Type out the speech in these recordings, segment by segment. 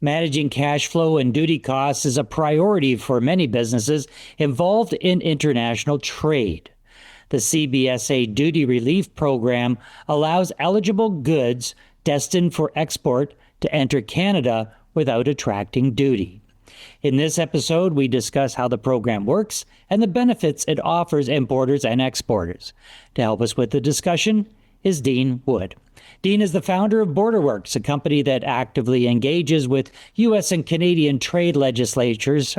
Managing cash flow and duty costs is a priority for many businesses involved in international trade. The CBSA Duty Relief Program allows eligible goods destined for export to enter Canada without attracting duty. In this episode, we discuss how the program works and the benefits it offers importers and exporters. To help us with the discussion is Dean Wood. Dean is the founder of BorderWorks, a company that actively engages with U.S. and Canadian trade legislatures,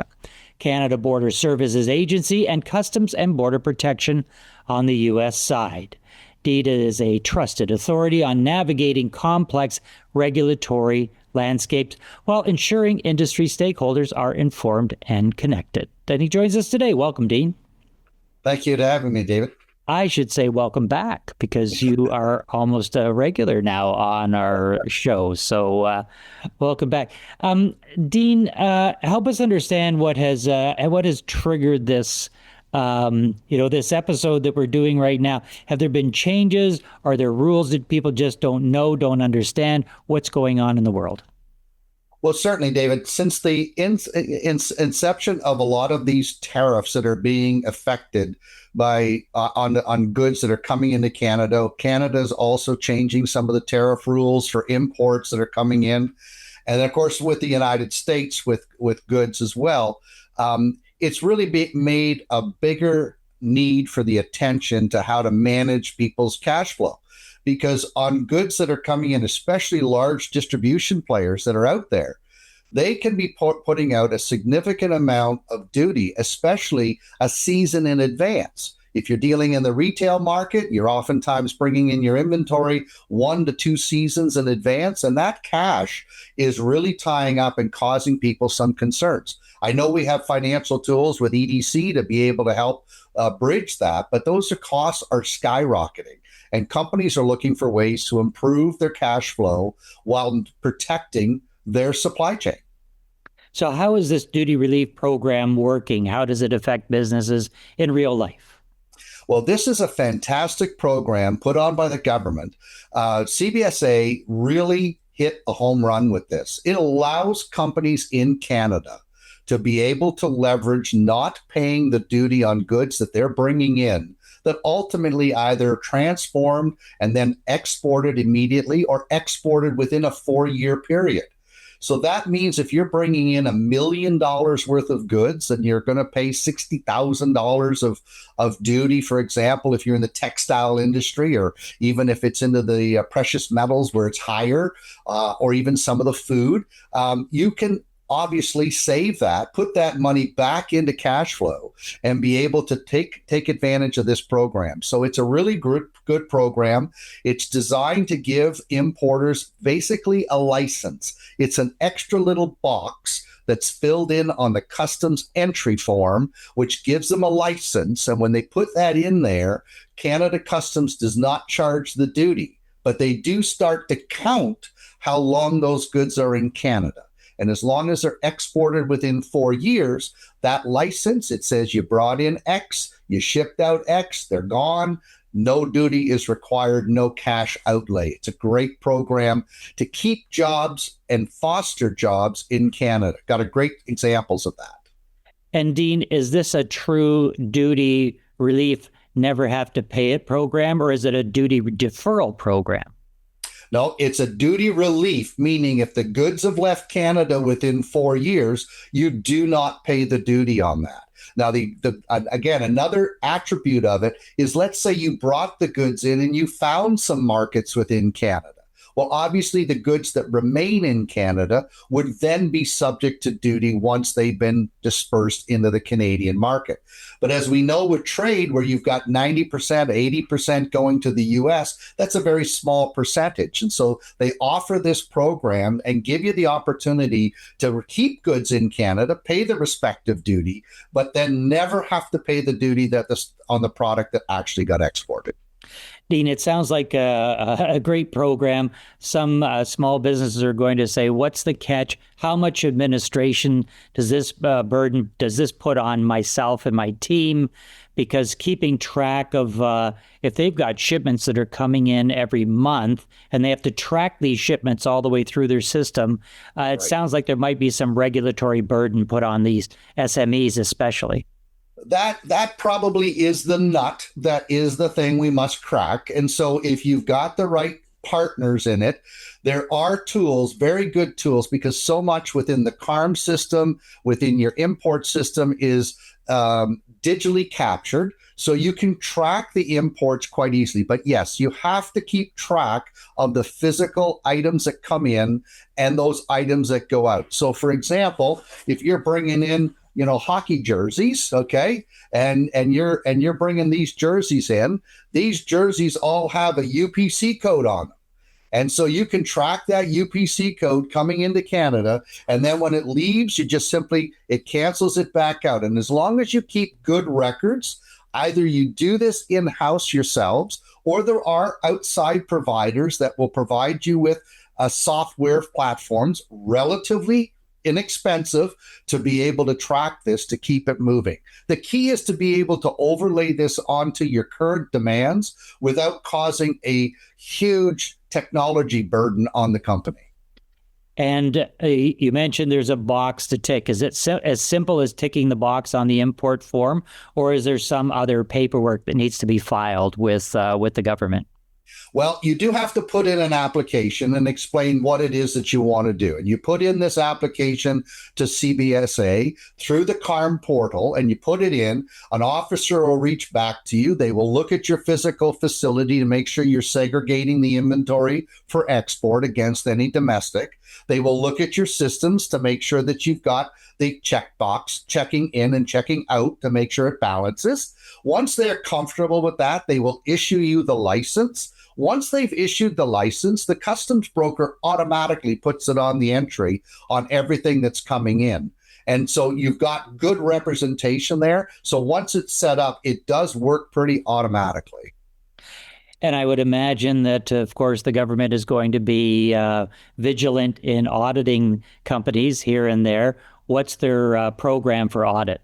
Canada Border Services Agency, and Customs and Border Protection on the U.S. side. Dean is a trusted authority on navigating complex regulatory landscapes while ensuring industry stakeholders are informed and connected. And he joins us today. Welcome, Dean. Thank you for having me, David. I should say welcome back because you are almost a regular now on our show. So welcome back. Dean, help us understand what has triggered this, this episode that we're doing right now. Have there been changes? Are there rules that people just don't know, don't understand? What's going on in the world? Well, certainly, David, since the inception of a lot of these tariffs that are being affected by on goods that are coming into Canada, Canada's also changing some of the tariff rules for imports that are coming in. And of course, with the United States, with goods as well, it's really made a bigger need for the attention to how to manage people's cash flow. Because on goods that are coming in, especially large distribution players that are out there, they can be putting out a significant amount of duty, especially a season in advance. If you're dealing in the retail market, you're oftentimes bringing in your inventory 1 to 2 seasons in advance, and that cash is really tying up and causing people some concerns. I know we have financial tools with EDC to be able to help bridge that, but those costs are skyrocketing. And companies are looking for ways to improve their cash flow while protecting their supply chain. So how is this duty relief program working? How does it affect businesses in real life? Well, this is a fantastic program put on by the government. CBSA really hit a home run with this. It allows companies in Canada to be able to leverage not paying the duty on goods that they're bringing in that ultimately either transformed and then exported immediately or exported within a 4-year period. So that means if you're bringing in $1 million worth of goods and you're going to pay $60,000 of duty, for example, if you're in the textile industry, or even if it's into the precious metals where it's higher, or even some of the food, you can obviously save that, put that money back into cash flow, and be able to take advantage of this program. So it's a really good program. It's designed to give importers basically a license. It's an extra little box that's filled in on the customs entry form, which gives them a license. And when they put that in there, Canada Customs does not charge the duty, but they do start to count how long those goods are in Canada. And as long as they're exported within 4 years, that license, it says you brought in X, you shipped out X, they're gone. No duty is required, no cash outlay. It's a great program to keep jobs and foster jobs in Canada. Got a great examples of that. And Dean, is this a true duty relief, never have to pay it program, or is it a duty deferral program? No, it's a duty relief, meaning if the goods have left Canada within 4 years, you do not pay the duty on that. Now, again, another attribute of it is, let's say you brought the goods in and you found some markets within Canada. Well, obviously, the goods that remain in Canada would then be subject to duty once they've been dispersed into the Canadian market. But as we know with trade, where you've got 90%, 80% going to the U.S., that's a very small percentage. And so they offer this program and give you the opportunity to keep goods in Canada, pay the respective duty, but then never have to pay the duty on the product that actually got exported. Dean, it sounds like a great program. Some small businesses are going to say, what's the catch? How much administration does this burden, does this put on myself and my team? because keeping track of if they've got shipments that are coming in every month and they have to track these shipments all the way through their system, it sounds like there might be some regulatory burden put on these SMEs especially. That probably is the nut. That is the thing we must crack. And so if you've got the right partners in it, there are tools, very good tools, because so much within the CARM system, within your import system is digitally captured. So you can track the imports quite easily. But yes, you have to keep track of the physical items that come in and those items that go out. So for example, if you're bringing in hockey jerseys, okay, and you're bringing these jerseys in. These jerseys all have a UPC code on them, and so you can track that UPC code coming into Canada, and then when it leaves, it cancels it back out. And as long as you keep good records, either you do this in-house yourselves, or there are outside providers that will provide you with software platforms relatively inexpensive to be able to track this, to keep it moving. The key is to be able to overlay this onto your current demands without causing a huge technology burden on the company. And you mentioned there's a box to tick. Is it as simple as ticking the box on the import form, or is there some other paperwork that needs to be filed with the government? Well, you do have to put in an application and explain what it is that you want to do. And you put in this application to CBSA through the CARM portal, and you put it in. An officer will reach back to you. They will look at your physical facility to make sure you're segregating the inventory for export against any domestic. They will look at your systems to make sure that you've got the checkbox checking in and checking out to make sure it balances. Once they're comfortable with that, they will issue you the license. Once they've issued the license, the customs broker automatically puts it on the entry on everything that's coming in. And so you've got good representation there. So once it's set up, it does work pretty automatically. And I would imagine that, of course, the government is going to be vigilant in auditing companies here and there. What's their program for audit?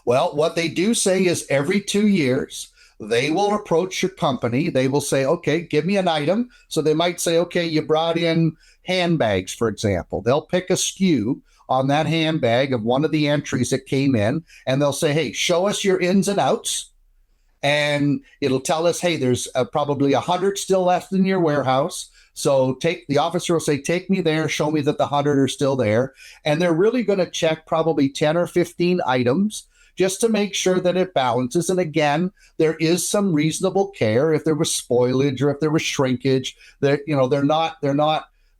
Well, what they do say is every 2 years, they will approach your company. They will say, okay, give me an item. So they might say, okay, you brought in handbags, for example. They'll pick a SKU on that handbag of one of the entries that came in, and they'll say, hey, show us your ins and outs. And it'll tell us, hey, there's probably 100 still left in your warehouse. So the officer will say, take me there, show me that the 100 are still there. And they're really going to check probably 10 or 15 items just to make sure that it balances. And again, there is some reasonable care if there was spoilage or if there was shrinkage. That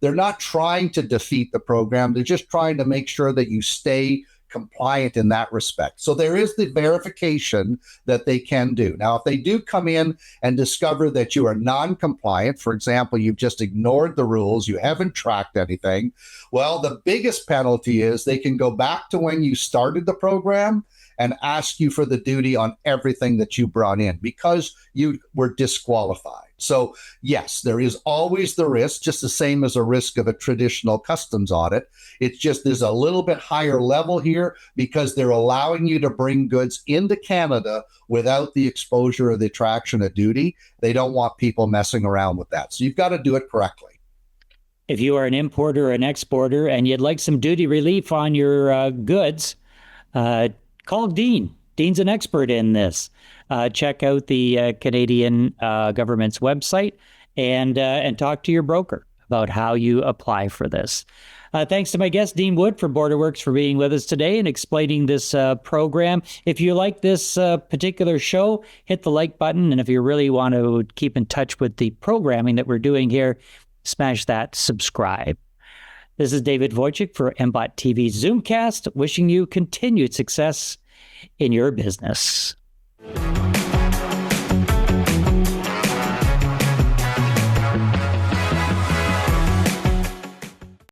they're not trying to defeat the program. They're just trying to make sure that you stay compliant in that respect. So there is the verification that they can do. Now, if they do come in and discover that you are non-compliant, for example, you've just ignored the rules, you haven't tracked anything, well, the biggest penalty is they can go back to when you started the program and ask you for the duty on everything that you brought in because you were disqualified. So yes, there is always the risk, just the same as a risk of a traditional customs audit. It's just there's a little bit higher level here because they're allowing you to bring goods into Canada without the exposure or the attraction of duty. They don't want people messing around with that. So you've got to do it correctly. If you are an importer or an exporter and you'd like some duty relief on your goods, call Dean. Dean's an expert in this. Check out the Canadian government's website and talk to your broker about how you apply for this. Thanks to my guest, Dean Wood from BorderWorks, for being with us today and explaining this program. If you like this particular show, hit the like button. And if you really want to keep in touch with the programming that we're doing here, smash that subscribe. This is David Wojcik for MBOT TV's Zoomcast, wishing you continued success in your business.